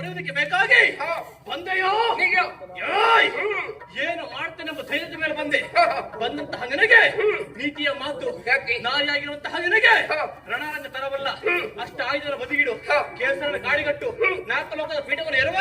ಪಡೆಯುವುದಕ್ಕೆ ಬೇಕಾಗಿ ಬಂದೆಯೋ ಏನು ಮಾಡ್ತೇನೆಂಬ ಧೈರ್ಯದ ಮೇಲೆ ಬಂದೆ. ಬಂದಂತಹ ನನಗೆ ನೀತಿಯ ಮಾತು, ನಾರಿಯಾಗಿರುವಂತಹ ನನಗೆ ರಣರಂಗ ತರವಲ್ಲ. ಅಷ್ಟ ಆಯುಧನ ಬದಿಗಿಡು, ಕೇಸರನ ಗಾಡಿಗಟ್ಟು, ನಾಲ್ಕು ಲೋಕದ ಪೀಠವನ್ನು ಎರವ